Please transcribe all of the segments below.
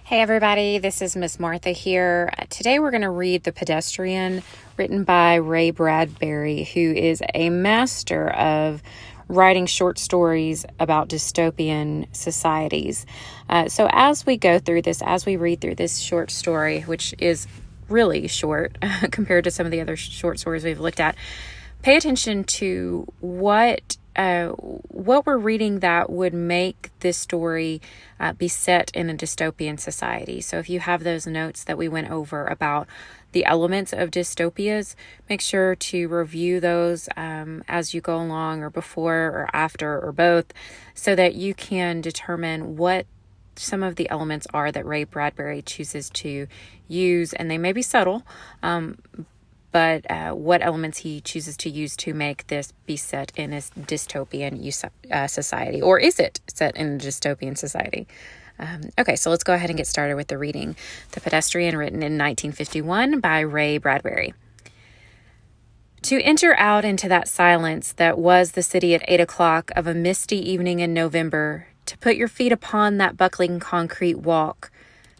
Hey everybody, this is Miss Martha here. Today we're going to read The Pedestrian, written by Ray Bradbury, who is a master of writing short stories about dystopian societies. So as we go through this, as we read through this short story, which is really short compared to some of the other short stories we've looked at, pay attention to what we're reading that would make this story be set in a dystopian society. So if you have those notes that we went over about the elements of dystopias, make sure to review those as you go along, or before or after or both, so that you can determine what some of the elements are that Ray Bradbury chooses to use. And they may be subtle, but what elements he chooses to use to make this be set in a dystopian society. Or is it set in a dystopian society? Okay, so let's go ahead and get started with the reading. The Pedestrian, written in 1951 by Ray Bradbury. To enter out into that silence that was the city at 8 o'clock of a misty evening in November, to put your feet upon that buckling concrete walk,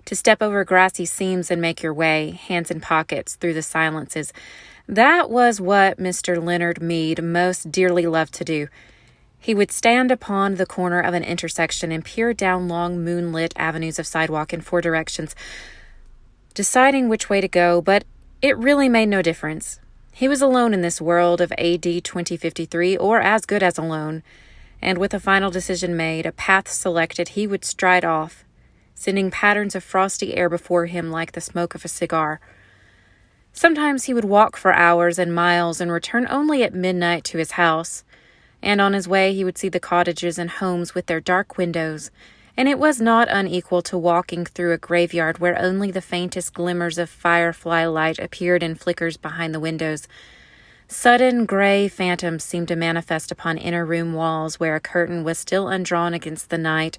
to step over grassy seams and make your way, hands in pockets, through the silences. That was what Mr. Leonard Mead most dearly loved to do. He would stand upon the corner of an intersection and peer down long moonlit avenues of sidewalk in four directions, deciding which way to go, but it really made no difference. He was alone in this world of A.D. 2053, or as good as alone, and with a final decision made, a path selected, he would stride off, sending patterns of frosty air before him like the smoke of a cigar. Sometimes he would walk for hours and miles and return only at midnight to his house, and on his way he would see the cottages and homes with their dark windows, and it was not unequal to walking through a graveyard where only the faintest glimmers of firefly light appeared in flickers behind the windows. Sudden gray phantoms seemed to manifest upon inner room walls where a curtain was still undrawn against the night,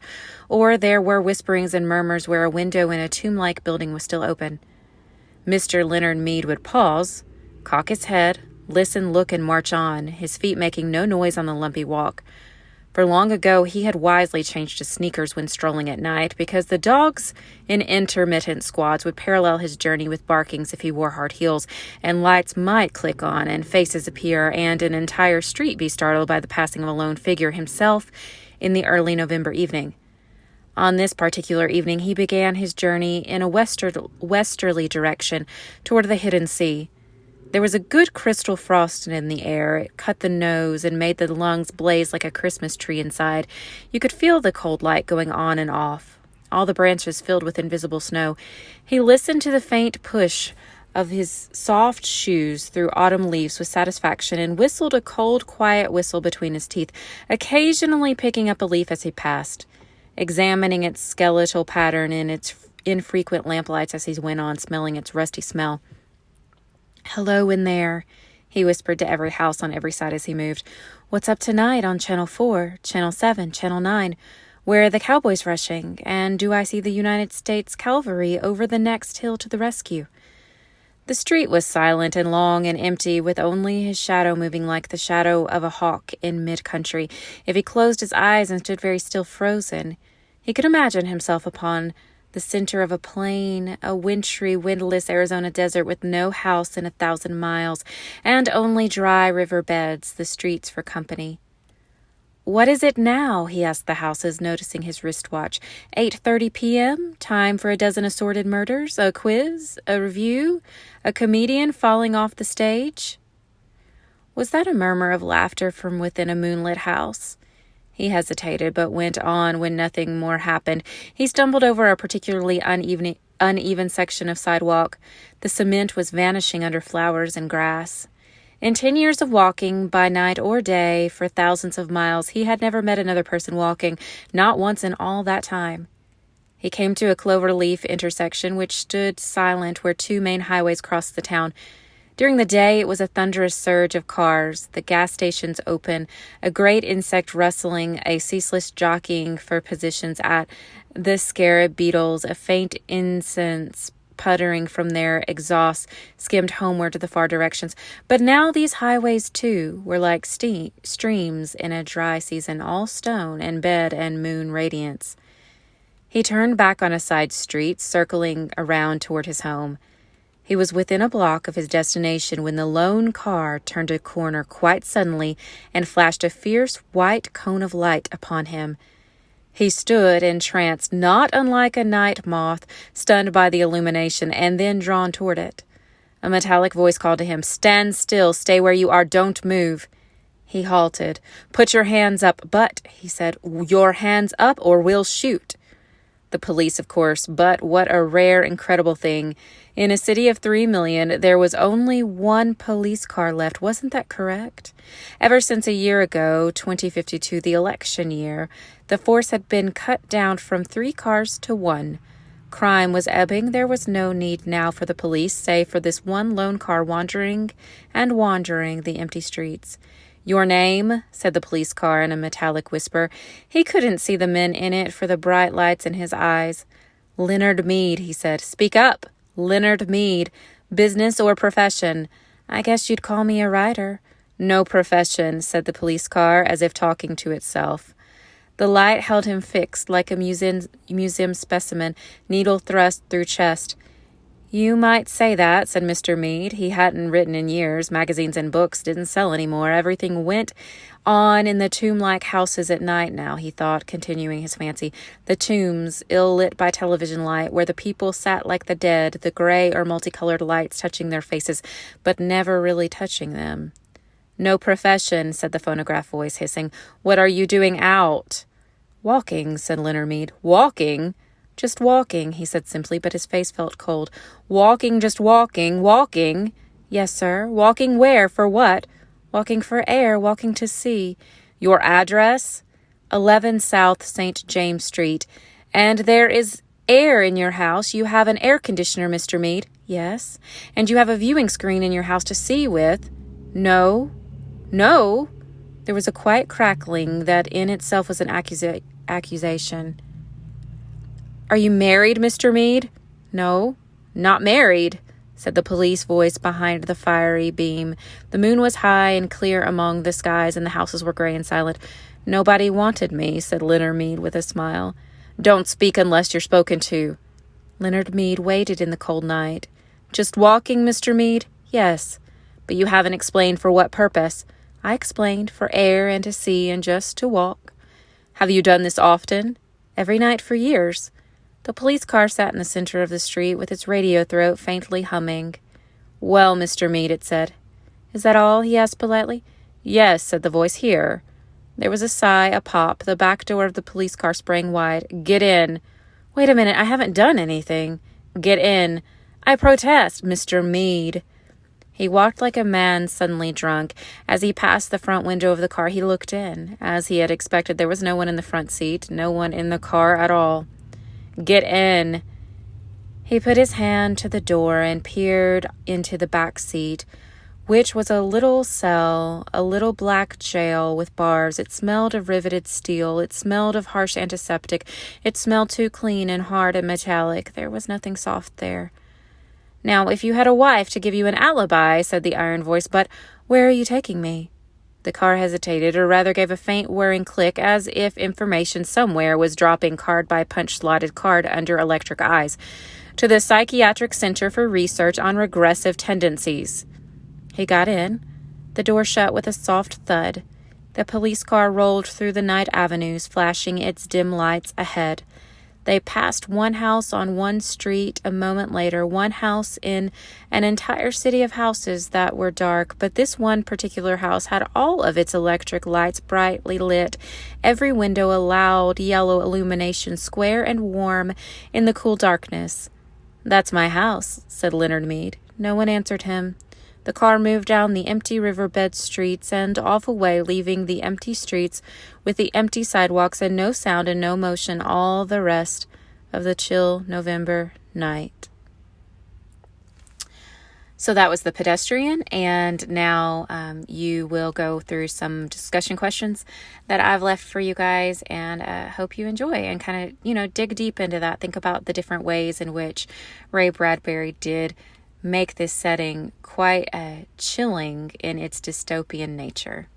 or there were whisperings and murmurs where a window in a tomb-like building was still open. Mr. Leonard Mead would pause, cock his head, listen, look, and march on, his feet making no noise on the lumpy walk. For long ago he had wisely changed to sneakers when strolling at night, because the dogs in intermittent squads would parallel his journey with barkings if he wore hard heels, and lights might click on and faces appear, and an entire street be startled by the passing of a lone figure, himself, in the early November evening. On this particular evening he began his journey in a westerly direction toward the hidden sea. There was a good crystal frost in the air. It cut the nose and made the lungs blaze like a Christmas tree inside. You could feel the cold light going on and off, all the branches filled with invisible snow. He listened to the faint push of his soft shoes through autumn leaves with satisfaction, and whistled a cold, quiet whistle between his teeth, occasionally picking up a leaf as he passed, examining its skeletal pattern in its infrequent lamplights as he went on, smelling its rusty smell. "Hello in there," he whispered to every house on every side as he moved. "What's up tonight on Channel 4, Channel 7, Channel 9? Where are the cowboys rushing? And do I see the United States cavalry over the next hill to the rescue?" The street was silent and long and empty, with only his shadow moving like the shadow of a hawk in mid-country. If he closed his eyes and stood very still, frozen, he could imagine himself upon the center of a plain, a wintry, windless Arizona desert with no house in 1,000 miles, and only dry river beds, the streets for company. "What is it now?" he asked the houses, noticing his wristwatch. 8:30 p.m.? Time for a dozen assorted murders? A quiz? A review? A comedian falling off the stage? Was that a murmur of laughter from within a moonlit house? He hesitated, but went on when nothing more happened. He stumbled over a particularly uneven section of sidewalk. The cement was vanishing under flowers and grass. In 10 years of walking, by night or day, for thousands of miles, he had never met another person walking, not once in all that time. He came to a cloverleaf intersection which stood silent where two main highways crossed the town. During the day, it was a thunderous surge of cars, the gas stations open, a great insect rustling, a ceaseless jockeying for positions at the scarab beetles, a faint incense puttering from their exhausts skimmed homeward to the far directions. But now these highways, too, were like streams in a dry season, all stone and bed and moon radiance. He turned back on a side street, circling around toward his home. He was within a block of his destination when the lone car turned a corner quite suddenly and flashed a fierce white cone of light upon him. He stood entranced, not unlike a night moth stunned by the illumination and then drawn toward it. A metallic voice called to him, "Stand still, stay where you are, don't move." He halted. "Put your hands up." "But," he said, "your hands up or we'll shoot." The police, of course, but what a rare, incredible thing. In a city of 3 million, there was only one police car left. Wasn't that correct? Ever since a year ago, 2052, the election year, the force had been cut down from 3 cars to 1. Crime was ebbing. There was no need now for the police, save for this one lone car wandering the empty streets. "Your name?" said the police car in a metallic whisper. He couldn't see the men in it for the bright lights in his eyes. "Leonard Mead," he said. "Speak up." "Leonard Mead. Business or profession?" "I guess you'd call me a writer." "No profession," said the police car, as if talking to itself. The light held him fixed like a museum specimen, needle thrust through chest. "You might say that," said Mr. Mead. He hadn't written in years. Magazines and books didn't sell anymore. Everything went on in the tomb-like houses at night now, he thought, continuing his fancy. The tombs, ill-lit by television light, where the people sat like the dead, the gray or multicolored lights touching their faces, but never really touching them. "No profession," said the phonograph voice, hissing. "What are you doing out?" "Walking," said Leonard Mead. "Walking?" "Just walking," he said simply, but his face felt cold. "Walking, just walking, walking?" "Yes, sir." "Walking where? For what?" "Walking for air, walking to see." "Your address?" 11 South St. James Street. "And there is air in your house. You have an air conditioner, Mr. Mead." "Yes." "And you have a viewing screen in your house to see with." "No." "No?" There was a quiet crackling that in itself was an accusation. "Are you married, Mr. Mead?" "No." "Not married," said the police voice behind the fiery beam. The moon was high and clear among the skies, and the houses were gray and silent. "Nobody wanted me," said Leonard Mead with a smile. "Don't speak unless you're spoken to." Leonard Mead waited in the cold night. "Just walking, Mr. Mead?" "Yes." "But you haven't explained for what purpose." "I explained, for air and to see and just to walk." "Have you done this often?" "Every night for years." The police car sat in the center of the street with its radio throat faintly humming. "Well, Mr. Mead," it said. "Is that all?" he asked politely. "Yes," said the voice. "Here." There was a sigh, a pop. The back door of the police car sprang wide. "Get in." "Wait a minute, I haven't done anything." "Get in." "I protest, Mr. Mead." He walked like a man suddenly drunk. As he passed the front window of the car, he looked in. As he had expected, there was no one in the front seat, no one in the car at all. "Get in." He put his hand to the door and peered into the back seat, which was a little cell, a little black jail with bars. It smelled of riveted steel. It smelled of harsh antiseptic. It smelled too clean and hard and metallic. There was nothing soft there. "Now, if you had a wife to give you an alibi," said the iron voice, "but where are you taking me?" The car hesitated, or rather gave a faint whirring click, as if information somewhere was dropping card by punch-slotted card under electric eyes. "To the Psychiatric Center for Research on Regressive Tendencies." He got in. The door shut with a soft thud. The police car rolled through the night avenues, flashing its dim lights ahead. They passed one house on one street. A moment later, one house in an entire city of houses that were dark, but this one particular house had all of its electric lights brightly lit, every window a loud yellow illumination, square and warm in the cool darkness. "That's my house," said Leonard Mead. No one answered him. The car moved down the empty riverbed streets and off away, leaving the empty streets with the empty sidewalks and no sound and no motion all the rest of the chill November night. So that was The Pedestrian, and now you will go through some discussion questions that I've left for you guys, and hope you enjoy and kind of, dig deep into that. Think about the different ways in which Ray Bradbury did make this setting quite chilling in its dystopian nature.